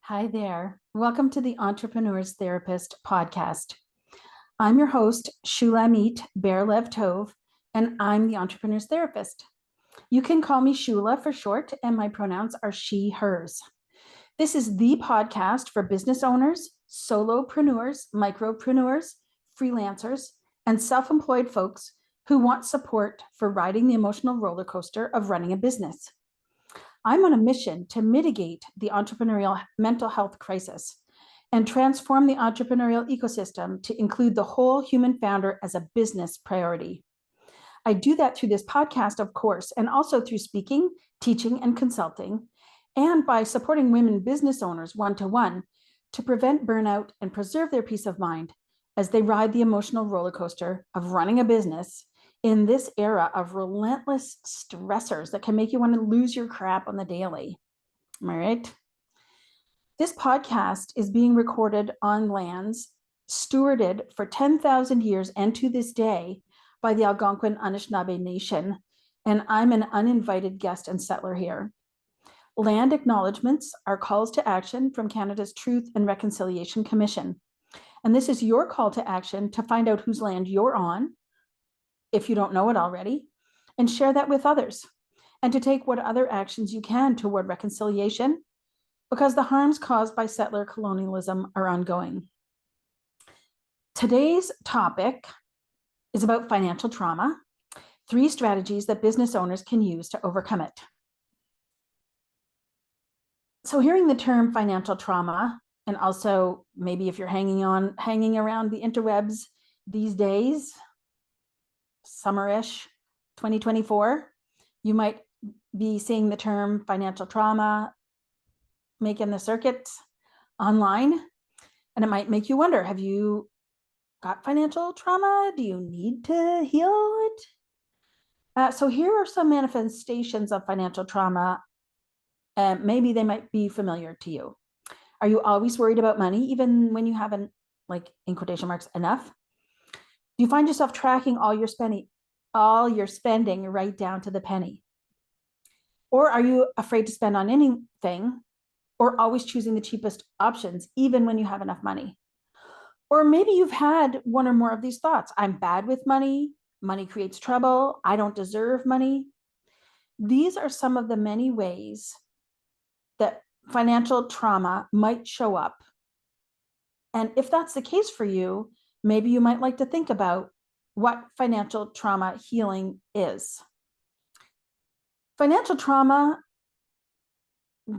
Hi there. Welcome to the Entrepreneur's Therapist podcast. I'm your host, Shulamit Ber-Lev Tov, and I'm the Entrepreneur's Therapist. You can call me Shula for short, and my pronouns are she, hers. This is the podcast for business owners, solopreneurs, micropreneurs, freelancers, and self-employed folks who want support for riding the emotional roller coaster of running a business. I'm on a mission to mitigate the entrepreneurial mental health crisis and transform the entrepreneurial ecosystem to include the whole human founder as a business priority. I do that through this podcast, of course, and also through speaking, teaching, and consulting, and by supporting women business owners one-to-one to prevent burnout and preserve their peace of mind as they ride the emotional roller coaster of running a business in this era of relentless stressors that can make you want to lose your crap on the daily. Am I right? This podcast is being recorded on lands stewarded for 10,000 years and to this day by the Algonquin Anishinaabe Nation, and I'm an uninvited guest and settler here. Land acknowledgements are calls to action from Canada's Truth and Reconciliation Commission, and this is your call to action to find out whose land you're on, if you don't know it already, and share that with others, and to take what other actions you can toward reconciliation, because the harms caused by settler colonialism are ongoing. Today's topic is about financial trauma, 3 strategies that business owners can use to overcome it. So hearing the term financial trauma, and also maybe if you're hanging around the interwebs these days, summerish 2024, you might be seeing the term financial trauma making the circuits online, and it might make you wonder, have you got financial trauma? Do you need to heal it? So here are some manifestations of financial trauma, and maybe they might be familiar to you. Are you always worried about money, even when you haven't, like in quotation marks, enough? Do you find yourself tracking all your spending right down to the penny? Or are you afraid to spend on anything, or always choosing the cheapest options, even when you have enough money? Or maybe you've had one or more of these thoughts. I'm bad with money. Money creates trouble. I don't deserve money. These are some of the many ways that financial trauma might show up. And if that's the case for you, maybe you might like to think about what financial trauma healing is. Financial trauma,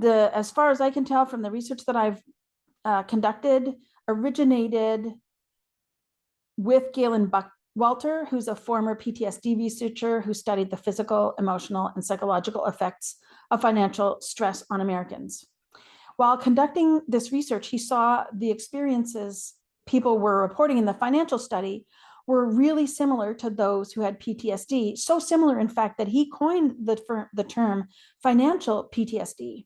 as far as I can tell from the research that I've conducted, originated with Galen Buckwalter, who's a former PTSD researcher who studied the physical, emotional, and psychological effects of financial stress on Americans. While conducting this research, he saw the experiences people were reporting in the financial study were really similar to those who had PTSD, so similar, in fact, that he coined the term financial PTSD.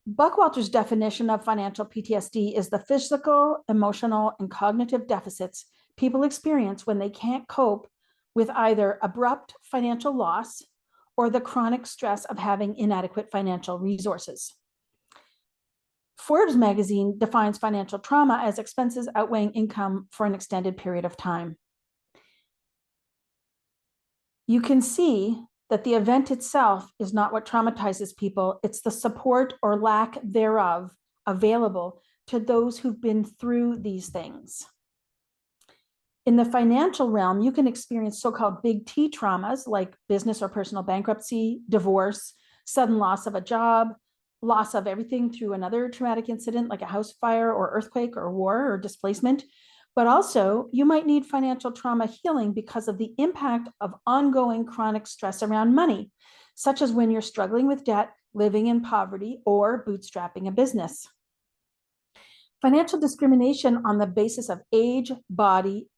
Buckwalter's definition of financial PTSD is the physical, emotional, and cognitive deficits people experience when they can't cope with either abrupt financial loss or the chronic stress of having inadequate financial resources. Forbes magazine defines financial trauma as expenses outweighing income for an extended period of time. You can see that the event itself is not what traumatizes people, it's the support or lack thereof available to those who've been through these things. In the financial realm, you can experience so-called big T traumas like business or personal bankruptcy, divorce, sudden loss of a job, loss of everything through another traumatic incident like a house fire or earthquake or war or displacement. But also, you might need financial trauma healing because of the impact of ongoing chronic stress around money, such as when you're struggling with debt, living in poverty, or bootstrapping a business. Financial discrimination on the basis of age, body,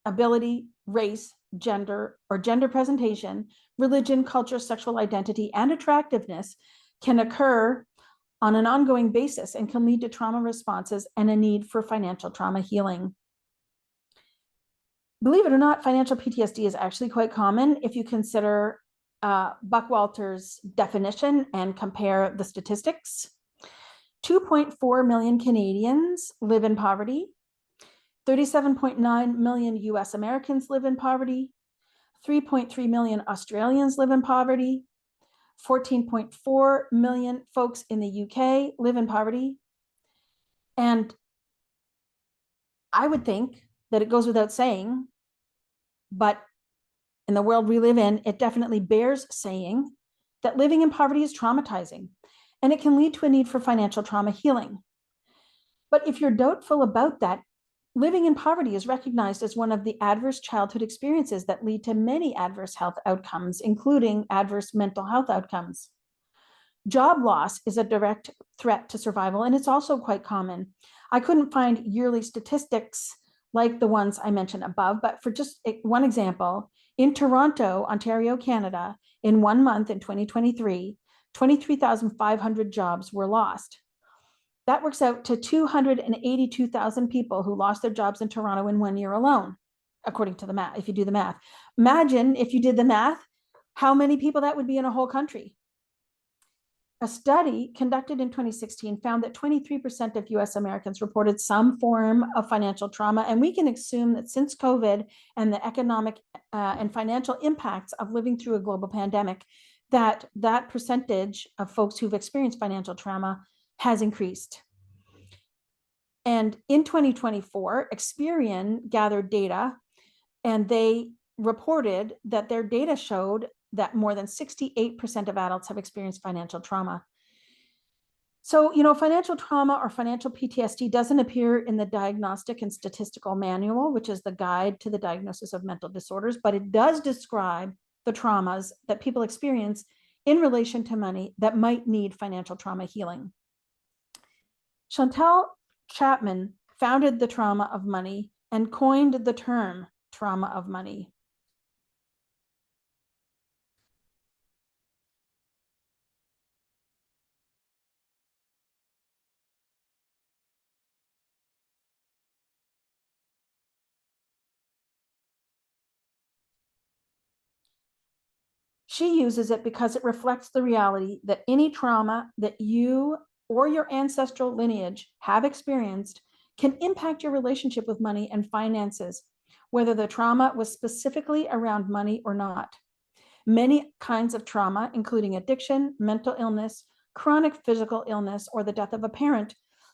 ability, race, gender, or gender presentation, religion, culture, sexual identity, and attractiveness can occur on an ongoing basis and can lead to trauma responses and a need for financial trauma healing. Believe it or not, financial PTSD is actually quite common if you consider Buckwalter's definition and compare the statistics. 2.4 million Canadians live in poverty. 37.9 million US Americans live in poverty. 3.3 million Australians live in poverty. 14.4 million folks in the UK live in poverty. And I would think that it goes without saying, but in the world we live in, it definitely bears saying that living in poverty is traumatizing, and it can lead to a need for financial trauma healing. But if you're doubtful about that, living in poverty is recognized as one of the adverse childhood experiences that lead to many adverse health outcomes, including adverse mental health outcomes. Job loss is a direct threat to survival, and it's also quite common. I couldn't find yearly statistics like the ones I mentioned above, but for just one example, in Toronto, Ontario, Canada, in 1 month in 2023, 23,500 jobs were lost. That works out to 282,000 people who lost their jobs in Toronto in 1 year alone, according to the math, if you do the math. Imagine if you did the math, how many people that would be in a whole country. A study conducted in 2016 found that 23% of US Americans reported some form of financial trauma, and we can assume that since COVID and the economic and financial impacts of living through a global pandemic, that percentage of folks who've experienced financial trauma has increased. And in 2024, Experian gathered data, and they reported that their data showed that more than 68% of adults have experienced financial trauma. So, financial trauma or financial PTSD doesn't appear in the Diagnostic and Statistical Manual, which is the guide to the diagnosis of mental disorders, but it does describe the traumas that people experience in relation to money that might need financial trauma healing. Chantal Chapman founded the Trauma of Money and coined the term trauma of money. She uses it because it reflects the reality that any trauma that you or your ancestral lineage have experienced can impact your relationship with money and finances, whether the trauma was specifically around money or not. Many kinds of trauma, including addiction, mental illness, chronic physical illness, or the death of a parent,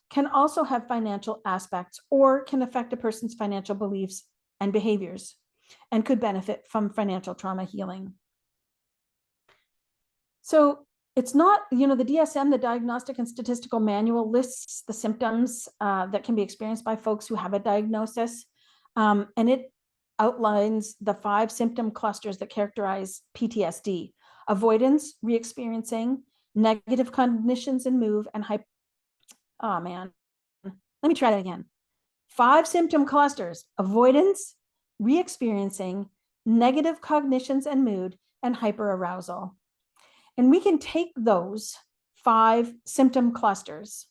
can also have financial aspects or can affect a person's financial beliefs and behaviors, and could benefit from financial trauma healing. So it's not, the DSM, the Diagnostic and Statistical Manual, lists the symptoms that can be experienced by folks who have a diagnosis. And it outlines the 5 symptom clusters that characterize PTSD: avoidance, re-experiencing, negative cognitions and mood, and oh man, let me try that again. 5 symptom clusters: avoidance, re-experiencing, negative cognitions and mood, and hyperarousal. And we can take those 5 symptom clusters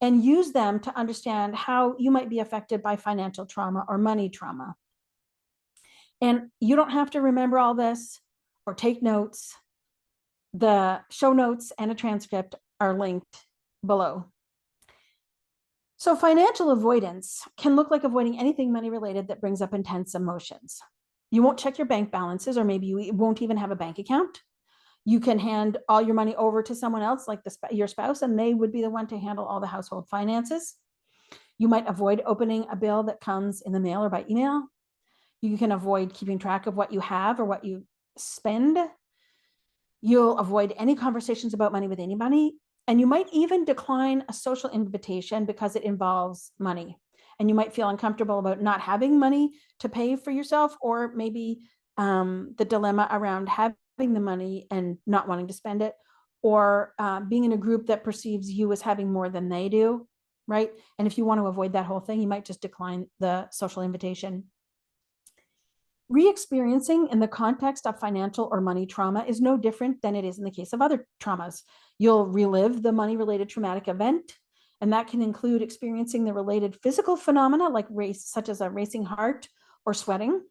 and use them to understand how you might be affected by financial trauma or money trauma. And you don't have to remember all this or take notes. The show notes and a transcript are linked below. So financial avoidance can look like avoiding anything money related that brings up intense emotions. You won't check your bank balances, or maybe you won't even have a bank account. You can hand all your money over to someone else, like your spouse, and they would be the one to handle all the household finances. You might avoid opening a bill that comes in the mail or by email. You can avoid keeping track of what you have or what you spend. You'll avoid any conversations about money with anybody. And you might even decline a social invitation because it involves money. And you might feel uncomfortable about not having money to pay for yourself, or maybe the dilemma around having the money and not wanting to spend it, or being in a group that perceives you as having more than they do, right? And if you want to avoid that whole thing, you might just decline the social invitation. Re-experiencing in the context of financial or money trauma is no different than it is in the case of other traumas. You'll relive the money-related traumatic event, and that can include experiencing the related physical phenomena like such as a racing heart or sweating.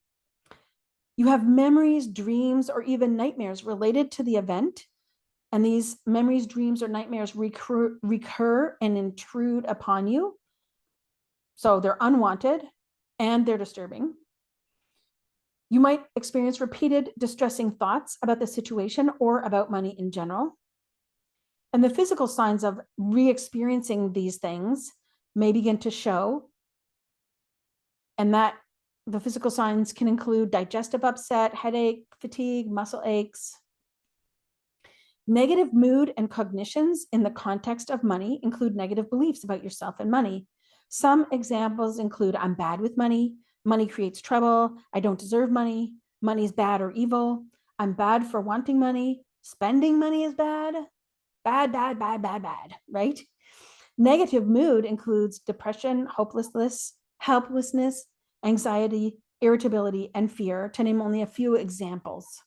You have memories, dreams, or even nightmares related to the event, And these memories, dreams, or nightmares recur and intrude upon you. So they're unwanted and they're disturbing. You might experience repeated distressing thoughts about the situation or about money in general. And the physical signs of re-experiencing these things may begin to show. And that the physical signs can include digestive upset, headache, fatigue, muscle aches. Negative mood and cognitions in the context of money include negative beliefs about yourself and money. Some examples include, I'm bad with money, money creates trouble, I don't deserve money, money is bad or evil, I'm bad for wanting money, spending money is bad, bad, right? Negative mood includes depression, hopelessness, helplessness, anxiety, irritability, and fear, to name only a few examples.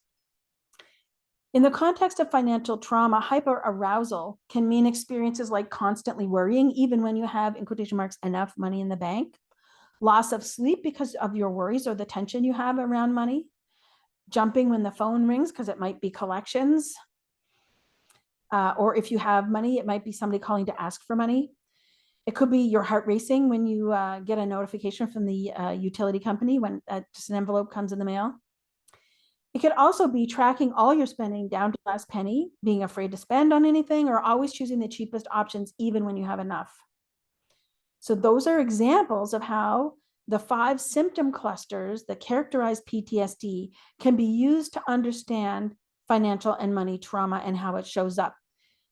In the context of financial trauma, hyperarousal can mean experiences like constantly worrying, even when you have, in quotation marks, enough money in the bank, loss of sleep because of your worries or the tension you have around money, jumping when the phone rings because it might be collections, or if you have money, it might be somebody calling to ask for money. It could be your heart racing when you get a notification from the utility company when just an envelope comes in the mail. It could also be tracking all your spending down to the last penny, being afraid to spend on anything, or always choosing the cheapest options, even when you have enough. So those are examples of how the 5 symptom clusters that characterize PTSD can be used to understand financial and money trauma and how it shows up.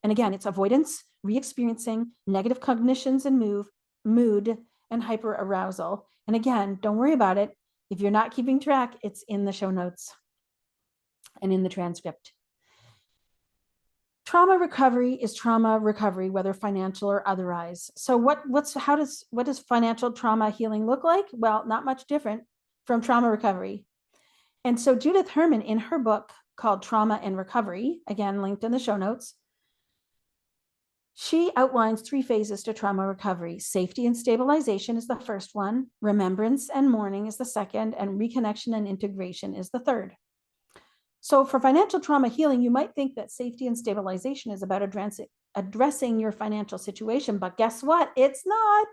And again, it's avoidance, re-experiencing, negative cognitions and mood, and hyperarousal. And again, don't worry about it. If you're not keeping track, it's in the show notes and in the transcript. Trauma recovery is trauma recovery, whether financial or otherwise. So what does financial trauma healing look like? Well, not much different from trauma recovery. And so Judith Herman, in her book called Trauma and Recovery, again, linked in the show notes, she outlines 3 phases to trauma recovery. Safety and stabilization is the first one, remembrance and mourning is the second, and reconnection and integration is the third. So for financial trauma healing, you might think that safety and stabilization is about addressing your financial situation, but guess what? It's not.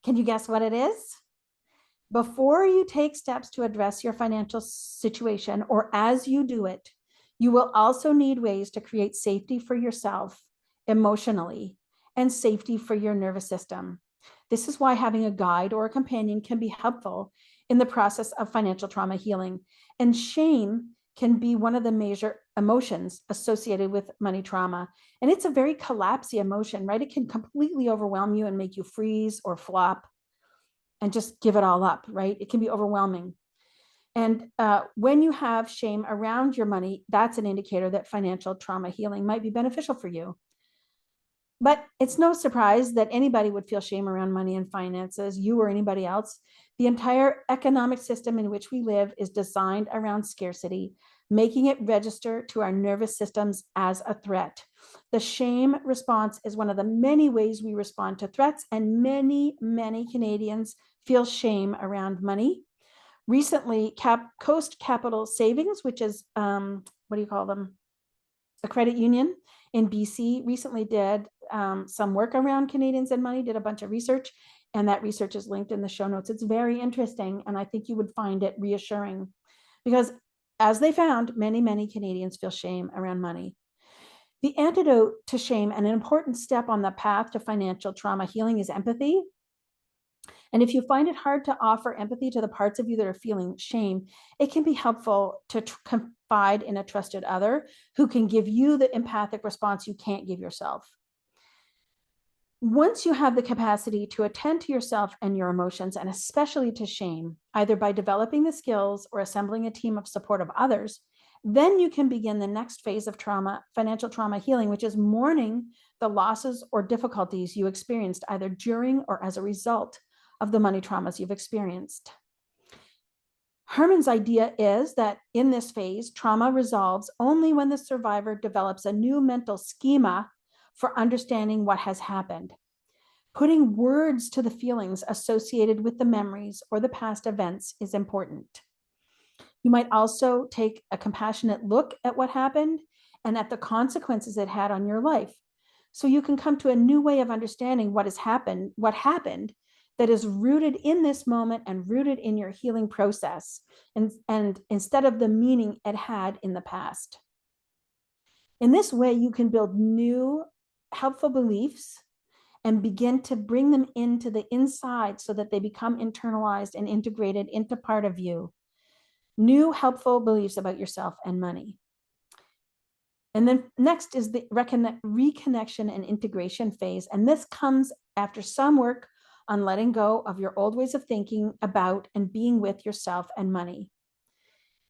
Can you guess what it is? Before you take steps to address your financial situation, or as you do it, you will also need ways to create safety for yourself emotionally and safety for your nervous system. This is why having a guide or a companion can be helpful in the process of financial trauma healing. And shame can be one of the major emotions associated with money trauma. And it's a very collapsy emotion, right? It can completely overwhelm you and make you freeze or flop and just give it all up, right? It can be overwhelming. And when you have shame around your money, that's an indicator that financial trauma healing might be beneficial for you. But it's no surprise that anybody would feel shame around money and finances, you or anybody else. The entire economic system in which we live is designed around scarcity, making it register to our nervous systems as a threat. The shame response is one of the many ways we respond to threats, and many, many Canadians feel shame around money. Recently, Coast Capital Savings, which is, what do you call them? A credit union in BC, recently did some work around Canadians and money, did a bunch of research, and that research is linked in the show notes. It's very interesting, and I think you would find it reassuring because, as they found, many, many Canadians feel shame around money. The antidote to shame and an important step on the path to financial trauma healing is empathy. And if you find it hard to offer empathy to the parts of you that are feeling shame, it can be helpful to confide in a trusted other who can give you the empathic response you can't give yourself. Once you have the capacity to attend to yourself and your emotions, and especially to shame, either by developing the skills or assembling a team of supportive others, then you can begin the next phase of financial trauma healing, which is mourning the losses or difficulties you experienced either during or as a result of the money traumas you've experienced. Herman's idea is that in this phase, trauma resolves only when the survivor develops a new mental schema for understanding what has happened. Putting words to the feelings associated with the memories or the past events is important. You might also take a compassionate look at what happened and at the consequences it had on your life. So you can come to a new way of understanding what happened that is rooted in this moment and rooted in your healing process, and instead of the meaning it had in the past. In this way, you can build new helpful beliefs and begin to bring them into the inside so that they become internalized and integrated into part of you. New helpful beliefs about yourself and money. And then next is the reconnection and integration phase. And this comes after some work on letting go of your old ways of thinking about and being with yourself and money.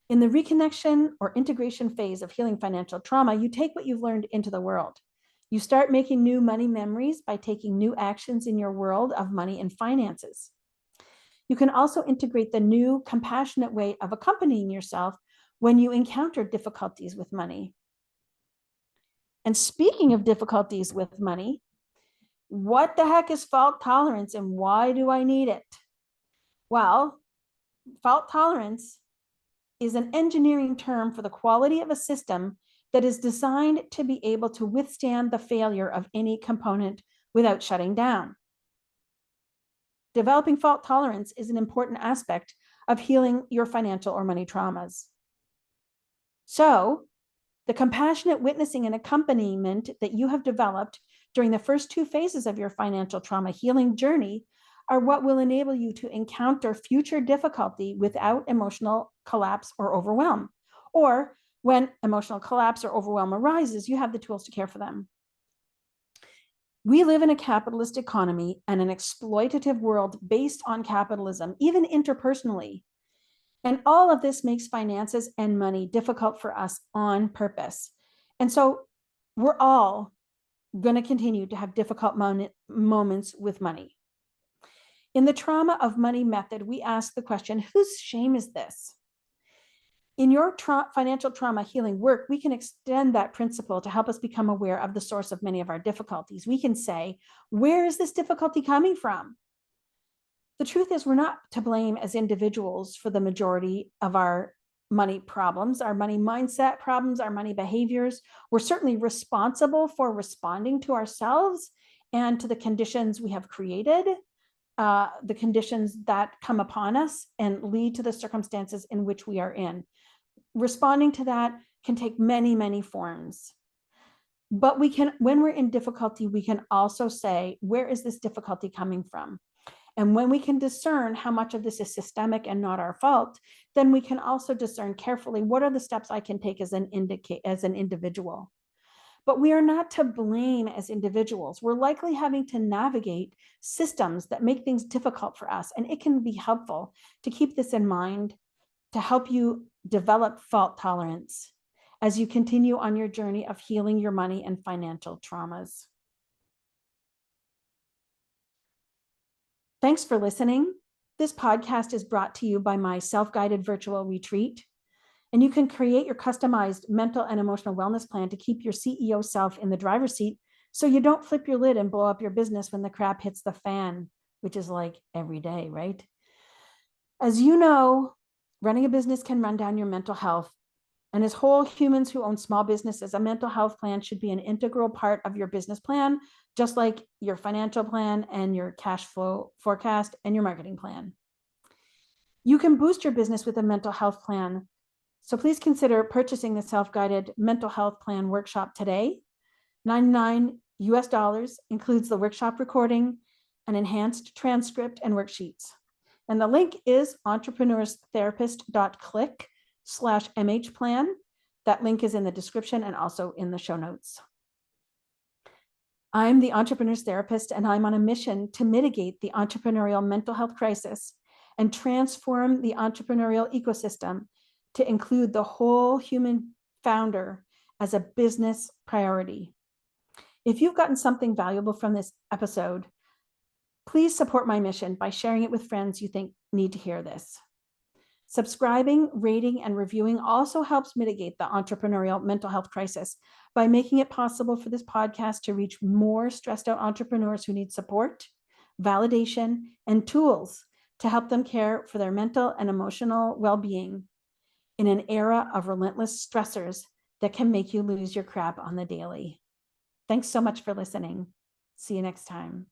In the reconnection or integration phase of healing financial trauma, you take what you've learned into the world. You start making new money memories by taking new actions in your world of money and finances. You can also integrate the new compassionate way of accompanying yourself when you encounter difficulties with money. And speaking of difficulties with money, what the heck is fault tolerance and why do I need it? Well, fault tolerance is an engineering term for the quality of a system that is designed to be able to withstand the failure of any component without shutting down. Developing fault tolerance is an important aspect of healing your financial or money traumas. So, the compassionate witnessing and accompaniment that you have developed during the first two phases of your financial trauma healing journey are what will enable you to encounter future difficulty without emotional collapse or overwhelm. Or when emotional collapse or overwhelm arises, you have the tools to care for them. We live in a capitalist economy and an exploitative world based on capitalism, even interpersonally. And all of this makes finances and money difficult for us on purpose. And so we're all going to continue to have difficult moments with money. In the trauma of money method, we ask the question, whose shame is this? In your financial trauma healing work, we can extend that principle to help us become aware of the source of many of our difficulties. We can say, where is this difficulty coming from? The truth is, we're not to blame as individuals for the majority of our money problems, our money mindset problems, our money behaviors. We're certainly responsible for responding to ourselves and to the conditions we have created, the conditions that come upon us and lead to the circumstances in which we are in. Responding to that can take many, many forms. But we can, when we're in difficulty, we can also say, where is this difficulty coming from? And when we can discern how much of this is systemic and not our fault, then we can also discern carefully what are the steps I can take as an individual. But we are not to blame as individuals. We're likely having to navigate systems that make things difficult for us. And it can be helpful to keep this in mind to help you develop fault tolerance as you continue on your journey of healing your money and financial traumas. Thanks for listening. This podcast is brought to you by my self-guided virtual retreat, and you can create your customized mental and emotional wellness plan to keep your CEO self in the driver's seat so you don't flip your lid and blow up your business when the crap hits the fan, which is like every day, right? As you know, running a business can run down your mental health. And as whole humans who own small businesses, a mental health plan should be an integral part of your business plan, just like your financial plan and your cash flow forecast and your marketing plan. You can boost your business with a mental health plan. So please consider purchasing the self-guided mental health plan workshop today. $99 includes the workshop recording, an enhanced transcript, and worksheets. And the link is entrepreneurstherapist.click/MH plan. That link is in the description and also in the show notes. I'm the Entrepreneur's Therapist, and I'm on a mission to mitigate the entrepreneurial mental health crisis and transform the entrepreneurial ecosystem to include the whole human founder as a business priority. If you've gotten something valuable from this episode, please support my mission by sharing it with friends you think need to hear this. Subscribing, rating, and reviewing also helps mitigate the entrepreneurial mental health crisis by making it possible for this podcast to reach more stressed out entrepreneurs who need support, validation, and tools to help them care for their mental and emotional well-being in an era of relentless stressors that can make you lose your crap on the daily. Thanks so much for listening. See you next time.